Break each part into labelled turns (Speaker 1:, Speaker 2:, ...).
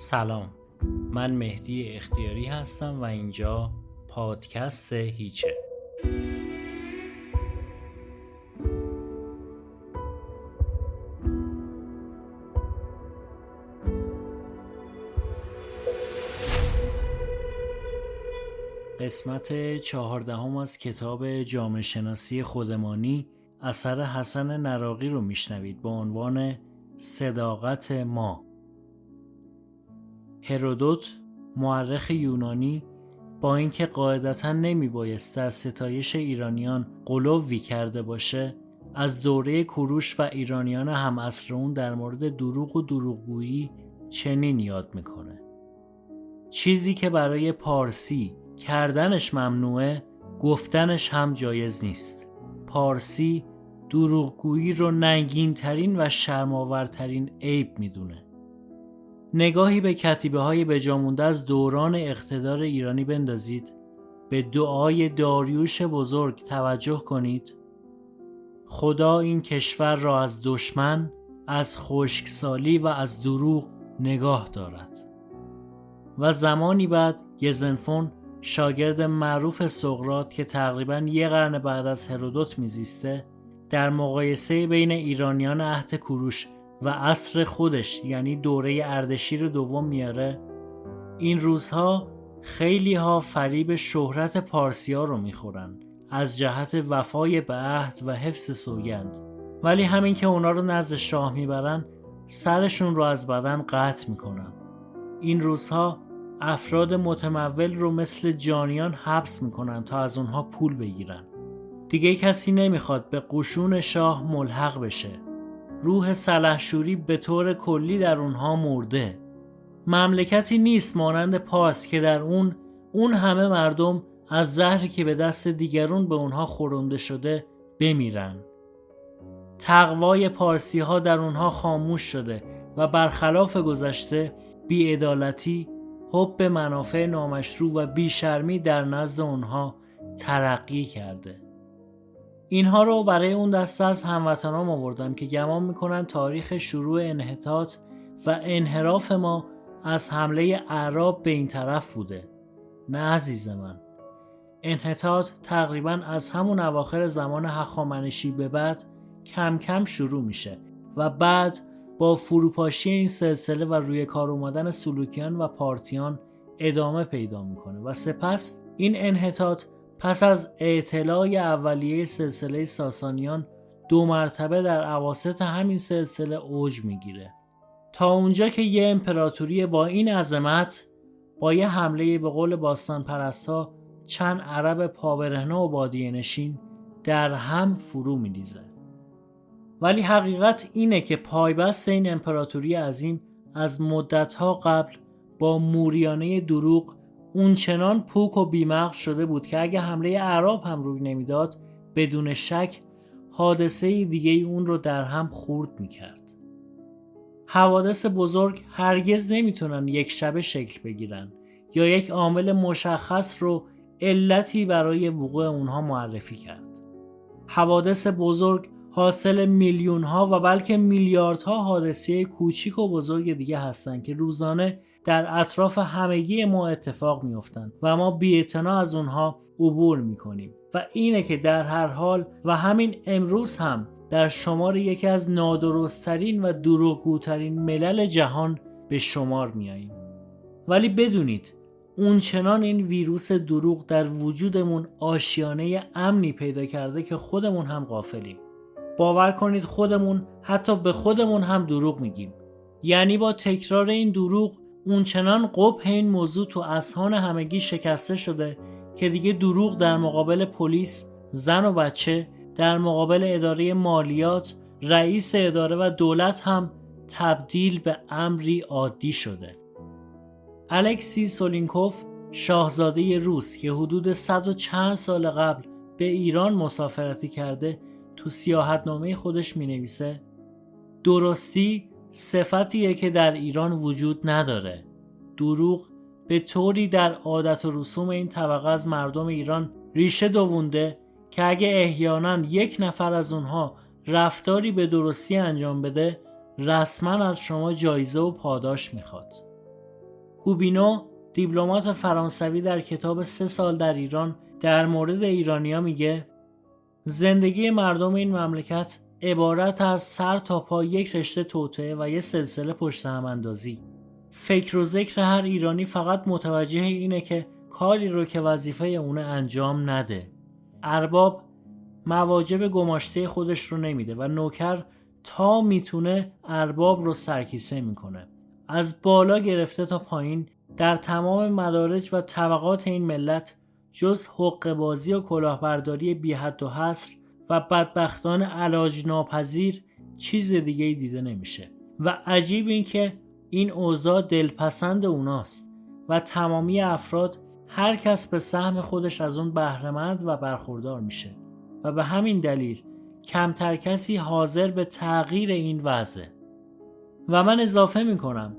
Speaker 1: سلام، من مهدی اختیاری هستم و اینجا پادکست هیچه. قسمت 14 از کتاب جامعه شناسی خودمانی اثر حسن نراقی رو میشنوید با عنوان صداقت ما. هرودوت، مورخ یونانی، با اینکه قاعدتاً نمیبایست در ستایش ایرانیان غلوی کرده باشه، از دوره کوروش و ایرانیان همعصر اون در مورد دروغ و دروغگویی چنین یاد میکنه: چیزی که برای پارسی کردنش ممنوعه، گفتنش هم جایز نیست. پارسی دروغگویی رو ننگین ترین و شرم‌آورترین عیب میدونه. نگاهی به کتیبه های بجامونده از دوران اقتدار ایرانی بندازید. به دعای داریوش بزرگ توجه کنید: خدا این کشور را از دشمن، از خشکسالی و از دروغ نگاه دارد. و زمانی بعد گزنفون، شاگرد معروف سقراط که تقریباً یه قرن بعد از هرودوت میزیسته، در مقایسه بین ایرانیان عهد کوروش و عصر خودش یعنی دوره اردشیر دوم میاره: این روزها خیلی ها فریب شهرت پارسی ها رو میخورن از جهت وفای به عهد و حفظ سوگند، ولی همین که اونا رو نزد شاه میبرن سرشون رو از بدن قطع میکنن. این روزها افراد متمول رو مثل جانیان حبس میکنن تا از اونها پول بگیرن. دیگه کسی نمیخواد به قشون شاه ملحق بشه. روح سلحشوری به طور کلی در اونها مرده. مملکتی نیست مانند پارس که در اون همه مردم از زهری که به دست دیگرون به اونها خورنده شده بمیرن. تقوای پارسی ها در اونها خاموش شده و برخلاف گذشته بی‌عدالتی، حب منافع نامشروع و بیشرمی در نزد اونها ترقی کرده. اینها رو برای اون دسته از هموطنان آوردم که گمان میکنن تاریخ شروع انحطاط و انحراف ما از حمله اعراب به این طرف بوده. نه عزیز من، انحطاط تقریبا از همون اواخر زمان هخامنشی به بعد کم کم شروع میشه و بعد با فروپاشی این سلسله و روی کار اومدن سلوکیان و پارتیان ادامه پیدا میکنه و سپس این انحطاط پس از اعتلاع اولیه سلسله ساسانیان 2 مرتبه در اواسط همین سلسله اوج میگیره تا اونجا که یه امپراتوری با این عظمت با یه حمله به قول باستان پرست‌ها چند عرب پابرهنه و بادیه نشین در هم فرو میریزه. ولی حقیقت اینه که پایبست این امپراتوری عظیم از مدت‌ها قبل با موریانه دروغ اونچنان پوک و بیمغز شده بود که اگه حمله اعراب هم روی نمیداد بدون شک حادثه دیگه اون رو در هم خورد میکرد. حوادث بزرگ هرگز نمیتونن یک شبه شکل بگیرن یا یک عامل مشخص رو علتی برای وقوع اونها معرفی کرد. حوادث بزرگ حاصل میلیون‌ها و بلکه میلیاردها حادثه کوچیک و بزرگ دیگه هستن که روزانه در اطراف همگی ما اتفاق میافتند و ما بی‌اعتنا از اونها عبور میکنیم و اینه که در هر حال و همین امروز هم در شمار یکی از نادرست‌ترین و دروغگوترین ملل جهان به شمار میاییم. ولی بدونید اونچنان این ویروس دروغ در وجودمون آشیانه امنی پیدا کرده که خودمون هم غافلیم. باور کنید خودمون حتی به خودمون هم دروغ میگیم. یعنی با تکرار این دروغ اونچنان قبح این موضوع تو اذهان همگی شکسته شده که دیگه دروغ در مقابل پلیس، زن و بچه، در مقابل اداره مالیات، رئیس اداره و دولت هم تبدیل به امری عادی شده. الکسی سولینکوف، شاهزاده روس که حدود 100 و چند سال قبل به ایران مسافرتی کرده، تو سیاحتنامه خودش می نویسه: درستی صفتیه که در ایران وجود نداره. دروغ به طوری در عادت و رسوم این طبقه از مردم ایران ریشه دوونده که اگه احیانا یک نفر از اونها رفتاری به درستی انجام بده رسما از شما جایزه و پاداش میخواد. گوبینو دیپلمات فرانسوی در کتاب 3 سال در ایران در مورد ایرانیا میگه زندگی مردم این مملکت عبارت از سر تا پا یک رشته توطئه و یک سلسله پشت هم اندازی. فکر و ذکر هر ایرانی فقط متوجه اینه که کاری رو که وظیفه اونه انجام نده. ارباب مواجب گماشته خودش رو نمیده و نوکر تا میتونه ارباب رو سرکیسه میکنه. از بالا گرفته تا پایین در تمام مدارج و طبقات این ملت جز حقه بازی و کلاهبرداری بی حد و حصر و بدبختان علاج ناپذیر چیز دیگه‌ای دیده نمیشه. و عجیب این که این اوضاع دلپسند اوناست و تمامی افراد هر کس به سهم خودش از اون بهره‌مند و برخوردار میشه و به همین دلیل کمتر کسی حاضر به تغییر این وضعه. و من اضافه میکنم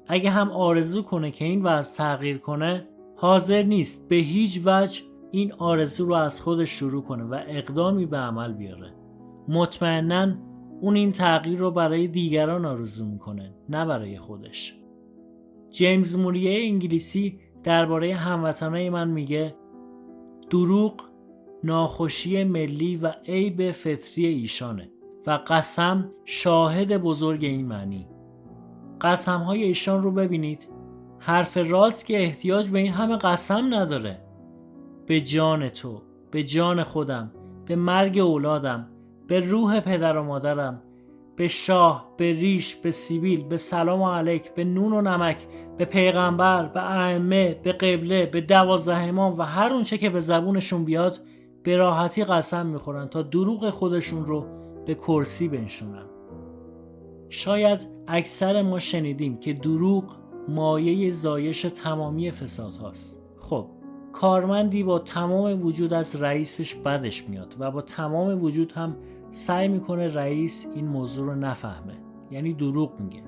Speaker 1: اگه هم آرزو کنه که این وضع تغییر کنه، حاضر نیست به هیچ وجه این آرزو رو از خودش شروع کنه و اقدامی به عمل بیاره. مطمئناً اون این تغییر رو برای دیگران آرزو میکنه، نه برای خودش. جیمز موریه انگلیسی درباره هموطنای من میگه دروغ ناخوشی ملی و عیب فطری ایشانه و قسم شاهد بزرگ این معنی. قسمهای ایشان رو ببینید، حرف راست که احتیاج به این همه قسم نداره. به جان تو، به جان خودم، به مرگ اولادم، به روح پدر و مادرم، به شاه، به ریش، به سیبیل، به سلام علیک، به نون و نمک، به پیغمبر، به ائمه، به قبله، به 12 امام و هر اونچه که به زبونشون بیاد به راحتی قسم میخورن تا دروغ خودشون رو به کرسی بنشونن. شاید اکثر ما شنیدیم که دروغ مایه زایش تمامی فساد هاست. خب کارمندی با تمام وجود از رئیسش بدش میاد و با تمام وجود هم سعی میکنه رئیس این موضوع رو نفهمه، یعنی دروغ میگه.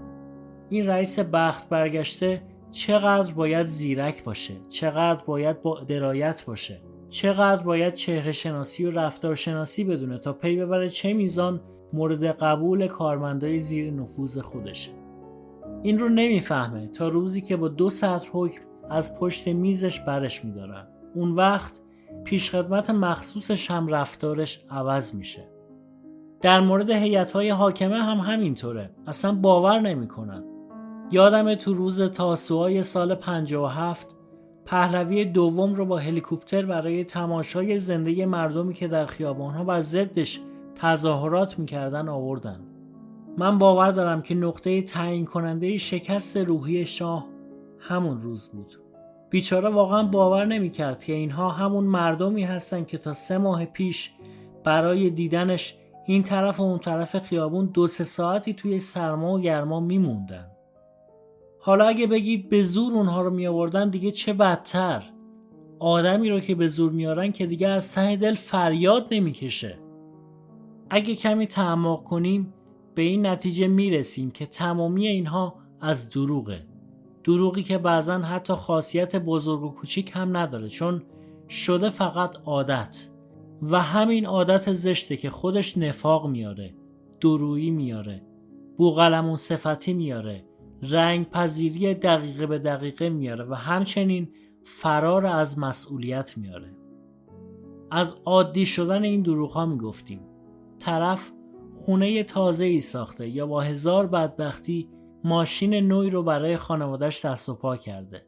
Speaker 1: این رئیس بخت برگشته چقدر باید زیرک باشه، چقدر باید با درایت باشه، چقدر باید چهره شناسی و رفتار شناسی بدونه تا پی ببره چه میزان مورد قبول کارمندای زیر نفوذ خودشه. این رو نمیفهمه تا روزی که با 2 سطر حکم از پشت میزش برش میدارن. اون وقت پیشخدمت مخصوصش هم رفتارش عوض میشه. در مورد هیئت‌های حاکمه هم همینطوره. اصلا باور نمی‌کنن. یادم تو روز تاسوعای سال 57 پهلوی دوم رو با هلیکوپتر برای تماشای زنده مردمی که در خیابان‌ها بر ضدش تظاهرات می‌کردن آوردن. من باور دارم که نقطه تعیین کننده شکست روحی شاه همون روز بود. بیچاره واقعا باور نمی‌کرد که اینها همون مردمی هستن که تا 3 ماه پیش برای دیدنش این طرف و اون طرف خیابون 2-3 ساعتی توی سرما و گرما میموندن. حالا اگه بگید به زور اونها رو میآوردن دیگه چه بدتر. آدمی رو که به زور میارن که دیگه از ته دل فریاد نمیکشه. اگه کمی تعمق کنیم به این نتیجه میرسیم که تمامی اینها از دروغه. دروغی که بعضن حتی خاصیت بزرگ و کوچیک هم نداره، چون شده فقط عادت. و همین عادت زشته که خودش نفاق میاره، درویی میاره، بوقلمون صفتی میاره، رنگ پذیری دقیقه به دقیقه میاره و همچنین فرار از مسئولیت میاره. از عادی شدن این دروغ ها میگفتیم. طرف خونه تازه ای ساخته یا با 1000 بدبختی ماشین نوعی رو برای خانواده‌اش دست و پا کرده.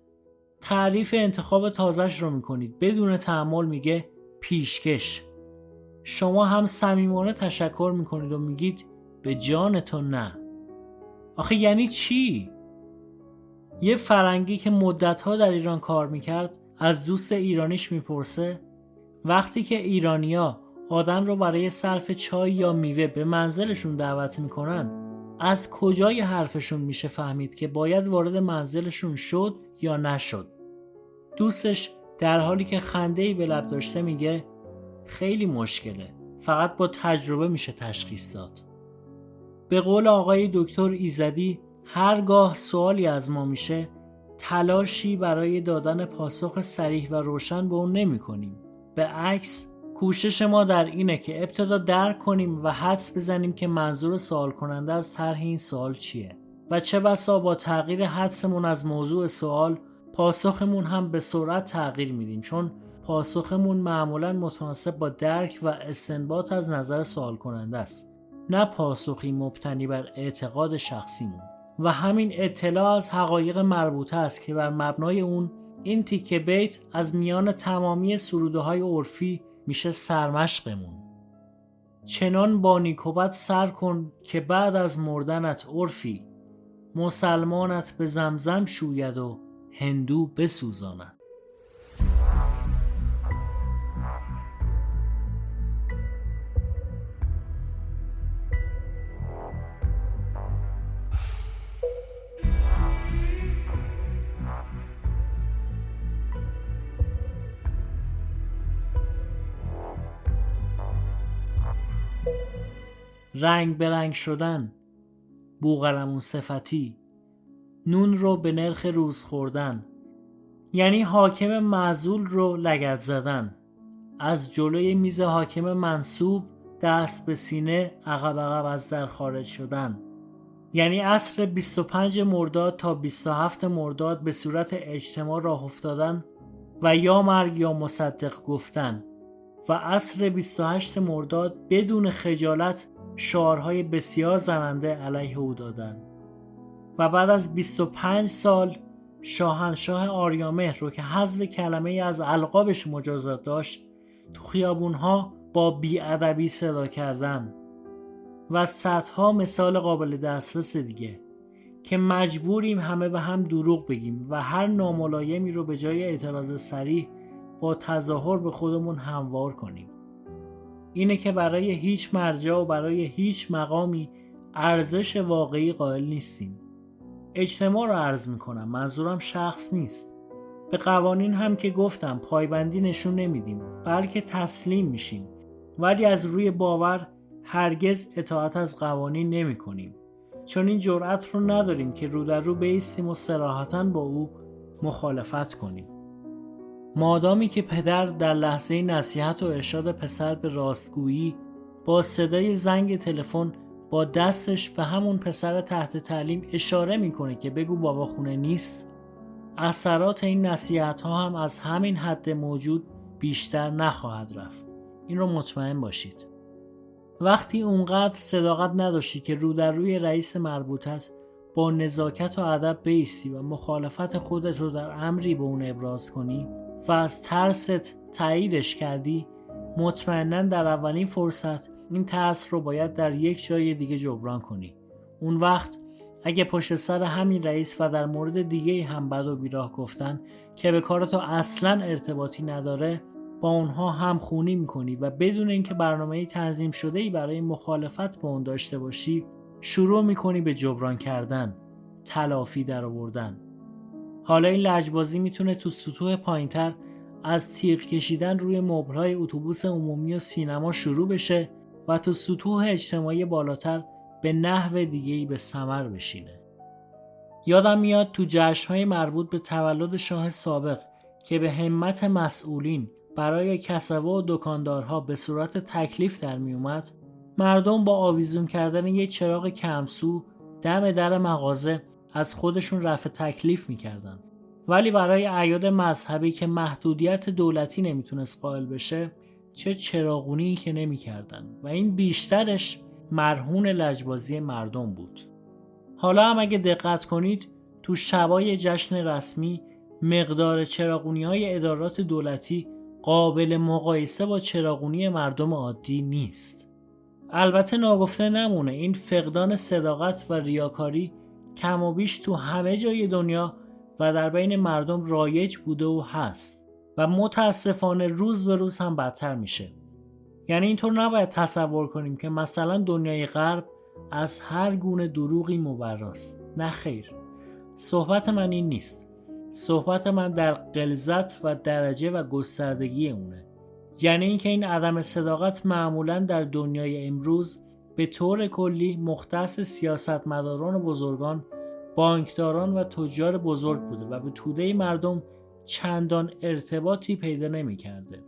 Speaker 1: تعریف انتخاب تازه‌اش رو میکنید، بدون تأمل میگه پیشکش. شما هم صمیمانه تشکر میکنید و میگید به جانتون نه. آخه یعنی چی؟ یه فرنگی که مدتها در ایران کار میکرد از دوست ایرانیش میپرسه وقتی که ایرانیا آدم رو برای صرف چای یا میوه به منزلشون دعوت میکنن، از کجای حرفشون میشه فهمید که باید وارد منزلشون شد یا نشد؟ دوستش در حالی که خنده‌ای به لب داشته میگه خیلی مشکله، فقط با تجربه میشه تشخیص داد. به قول آقای دکتر ایزدی هرگاه سوالی از ما میشه تلاشی برای دادن پاسخ صریح و روشن به اون نمی کنیم. به عکس کوشش ما در اینه که ابتدا درک کنیم و حدس بزنیم که منظور سوال کننده از طرح این سوال چیه. و چه بسا با تغییر حدسمون از موضوع سوال پاسخمون هم به سرعت تغییر میدیم، چون پاسخمون معمولاً متناسب با درک و استنباط از نظر سوال کننده است، نه پاسخی مبتنی بر اعتقاد شخصیمون. و همین اطلاع از حقایق مربوطه است که بر مبنای اون این تیکه بیت از میان تمامی سروده‌های عرفی میشه سرمشقمون. چنان با نیکوبت سر کن که بعد از مردنت عرفی، مسلمانت به زمزم شوید و هندو بسوزاند. رنگ به رنگ شدن، بوقلمون صفتی، نون رو به نرخ روز خوردن، یعنی حاکم معزول رو لگد زدن، از جلوی میز حاکم منصوب دست به سینه عقب عقب از در خارج شدن، یعنی عصر 25 مرداد تا 27 مرداد به صورت اجتماع راه افتادن و یا مرگ یا مصدق گفتن و عصر 28 مرداد بدون خجالت شعارهای بسیار زننده علیه او دادن و بعد از 25 سال شاهنشاه آریامهر رو که حذف کلمه از القابش مجازات داشت تو خیابونها با بی‌ادبی صدا کردن و صدها مثال قابل دسترس دیگه که مجبوریم همه به هم دروغ بگیم و هر ناملایمی رو به جای اعتراض صریح با تظاهر به خودمون هموار کنیم. اینه که برای هیچ مرجع و برای هیچ مقامی ارزش واقعی قائل نیستیم. اجتماع رو عرض میکنم، منظورم شخص نیست. به قوانین هم که گفتم پایبندی نشون نمیدیم، بلکه تسلیم میشیم، ولی از روی باور هرگز اطاعت از قوانین نمی کنیم، چون این جرأت رو نداریم که رو در رو بایستیم و صراحتاً با او مخالفت کنیم. مادامی که پدر در لحظه نصیحت و ارشاد پسر به راستگویی با صدای زنگ تلفن با دستش به همون پسر تحت تعلیم اشاره میکنه که بگو بابا خونه نیست، اثرات این نصیحت ها هم از همین حد موجود بیشتر نخواهد رفت. این رو مطمئن باشید. وقتی اونقدر صداقت نداشتی که رو در روی رئیس مربوطت با نزاکت و ادب بایستی و مخالفت خودت رو در امری به اون ابراز کنی و از ترست تاییدش کردی، مطمئناً در اولین فرصت این ترس رو باید در یک جای دیگه جبران کنی. اون وقت اگه پشت سر همین رئیس و در مورد دیگه هم بد و بیراه گفتن که به کار تو اصلاً ارتباطی نداره، با اونها هم خونی میکنی و بدون اینکه برنامه‌ای تنظیم شده‌ای برای مخالفت با اون داشته باشی شروع میکنی به جبران کردن، تلافی در آوردن. حالا این لجبازی میتونه تو سطوح پایینتر از تیغ کشیدن روی مبل‌های اتوبوس عمومی و سینما شروع بشه و تو سطوح اجتماعی بالاتر به نحو دیگه‌ای به ثمر بشینه. یادم میاد تو جشن‌های مربوط به تولد شاه سابق که به همت مسئولین برای کسبه و دکاندارها به صورت تکلیف در می اومد، مردم با آویزون کردن یه چراغ کمسو دم در مغازه از خودشون رفع تکلیف میکردن. ولی برای اعیاد مذهبی که محدودیت دولتی نمیتونست قائل بشه چه چراغونی که نمیکردن و این بیشترش مرهون لجبازی مردم بود. حالا هم اگه دقت کنید تو شبای جشن رسمی مقدار چراغونی‌های ادارات دولتی قابل مقایسه با چراغونی مردم عادی نیست. البته ناگفته نمونه این فقدان صداقت و ریاکاری کم و بیش تو همه جای دنیا و در بین مردم رایج بوده و هست و متاسفانه روز به روز هم بدتر میشه. یعنی اینطور نباید تصور کنیم که مثلا دنیای غرب از هر گونه دروغی مبراست. نه خیر. صحبت من این نیست. صحبت من در غلظت و درجه و گستردگی اونه. یعنی اینکه این عدم صداقت معمولاً در دنیای امروز به طور کلی مختص سیاستمداران و بزرگان، بانکداران و تجار بزرگ بوده و به توده مردم چندان ارتباطی پیدا نمی کرده.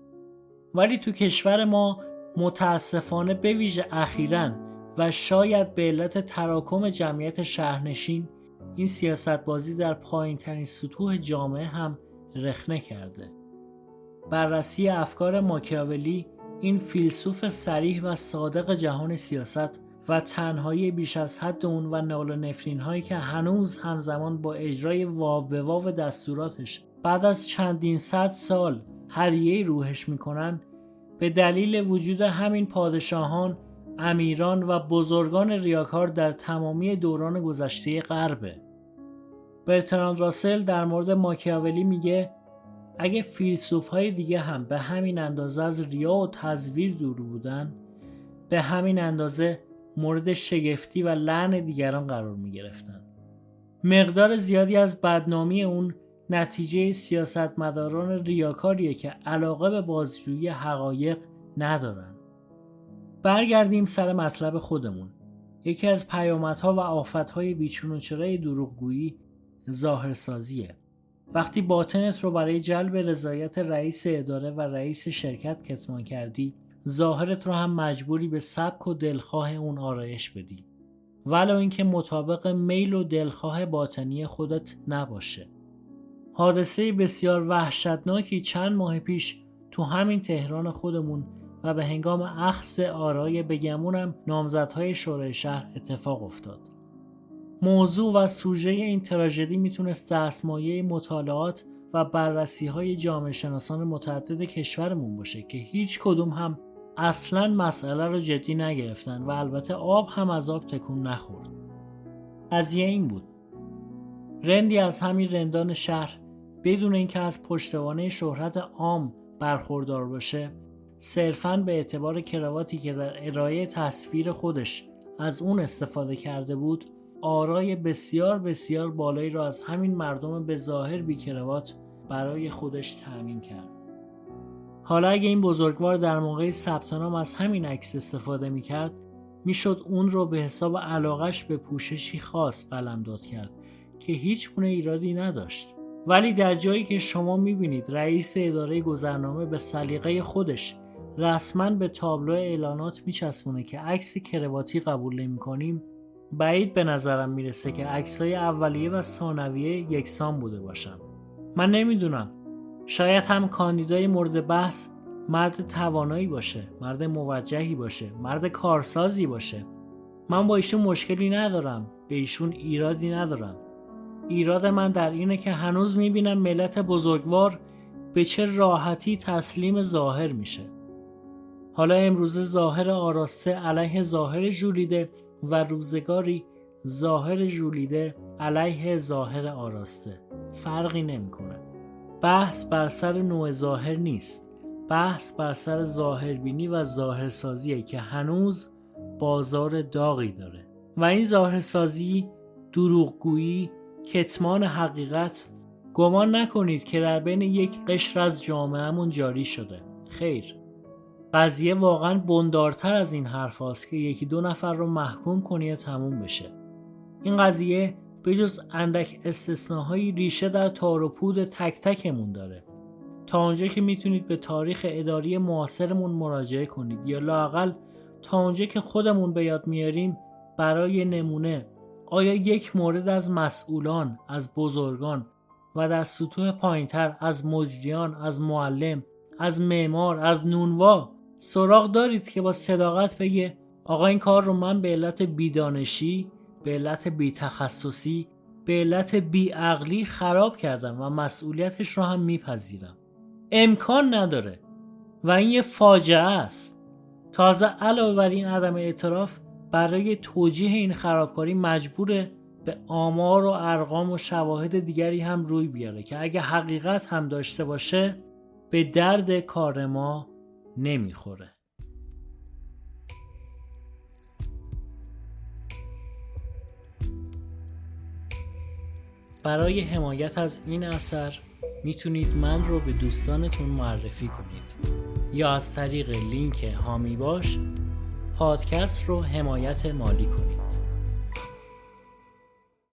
Speaker 1: ولی تو کشور ما متاسفانه به ویژه اخیراً و شاید به علت تراکم جمعیت شهرنشین این سیاست‌بازی در پایین‌ترین سطوح جامعه هم رخنه کرده. بررسی افکار ماکیاولی، این فیلسوف صریح و صادق جهان سیاست و تنهایی بیش از حد اون و نال و نفرین هایی که هنوز همزمان با اجرای واو به واو دستوراتش بعد از چندین صد سال هدیه روحش میکنن، به دلیل وجود همین پادشاهان، امیران و بزرگان ریاکار در تمامی دوران گذشته غربه. برتراند راسل در مورد ماکیاولی میگه اگه فیلسوف‌های دیگه هم به همین اندازه از ریا و تزویر دور بودن، به همین اندازه مورد شگفتی و لعن دیگران قرار می‌گرفتن. مقدار زیادی از بدنامی اون نتیجه سیاستمداران ریاکاریه که علاقه به بازجویی حقایق ندارن. برگردیم سر مطلب خودمون. یکی از پیامدها و آفت‌های بیچون و چرای دروغگویی ظاهرسازیه. وقتی باطنت رو برای جلب رضایت رئیس اداره و رئیس شرکت کتمان کردی، ظاهرت رو هم مجبوری به سبک و دلخواه اون آرایش بدی، ولو اینکه مطابق میل و دلخواه باطنی خودت نباشه. حادثه بسیار وحشتناکی چند ماه پیش تو همین تهران خودمون و به هنگام اخذ آرای بگمونم نامزدهای شورای شهر اتفاق افتاد. موضوع و سوژه این تراژدی میتونست دستمایه مطالعات و بررسی‌های جامعه شناسان متعدد کشورمون باشه که هیچ کدوم هم اصلاً مسئله رو جدی نگرفتن و البته آب هم از آب تکون نخورد. قضیه این بود: رندی از همین رندان شهر بدون اینکه از پشتوانه شهرت عام برخوردار باشه، صرفاً به اعتبار کراواتی که در ارائه تصویر خودش از اون استفاده کرده بود، آرای بسیار بسیار بالایی را از همین مردم به ظاهر بی کراوات برای خودش تأمین کرد. حالا اگه این بزرگوار در موقع ثبت نام از همین عکس استفاده می‌کرد، میشد اون رو به حساب علاقش به پوششی خاص قلمداد کرد که هیچ گونه ایرادی نداشت. ولی در جایی که شما می‌بینید رئیس اداره گذرنامه به سلیقه خودش رسما به تابلو اعلانات میچسبونه که عکس کرواتی قبول نمی‌کنیم، بعید به نظرم میرسه که عکسای اولیه و ثانویه یکسان بوده باشن. من نمیدونم، شاید هم کاندیدای مورد بحث مرد توانایی باشه، مرد موجهی باشه، مرد کارسازی باشه. من با ایشون مشکلی ندارم، به ایشون ایرادی ندارم. ایراد من در اینه که هنوز میبینم ملت بزرگوار به چه راحتی تسلیم ظاهر میشه. حالا امروزه ظاهر آراسته علیه ظاهر ژولیده و روزگاری ظاهر ژولیده علیه ظاهر آراسته. فرقی نمیکنه. بحث بر سر نوع ظاهر نیست. بحث بر سر ظاهربینی و ظاهرسازیه که هنوز بازار داغی داره. و این ظاهرسازی، دروغگویی، کتمان حقیقت، گمان نکنید که در بین یک قشر از جامعهمون جاری شده. خیر. قضیه واقعا بندارتر از این حرف هاست که یکی دو نفر رو محکوم کنی و تموم بشه. این قضیه به جز اندک استثناهایی ریشه در تار و پود تک تکمون داره. تا اونجا که میتونید به تاریخ اداری معاصرمون مراجعه کنید یا لااقل تا اونجا که خودمون به یاد میاریم برای نمونه آیا یک مورد از مسئولان، از بزرگان و در سطوح پایینتر از مجریان، از معلم، از معمار، از نونوا سراغ دارید که با صداقت بگه آقا این کار رو من به علت بیدانشی، به علت بی‌تخصصی، به علت بیعقلی خراب کردم و مسئولیتش رو هم میپذیرم؟ امکان نداره و این یه فاجعه است. تازه علاوه بر این عدم اعتراف برای توجیه این خرابکاری مجبوره به آمار و ارقام و شواهد دیگری هم روی بیاره که اگه حقیقت هم داشته باشه به درد کار ما نمیخوره. برای حمایت از این اثر میتونید من رو به دوستانتون معرفی کنید یا از طریق لینک حامی باش پادکست رو حمایت مالی کنید.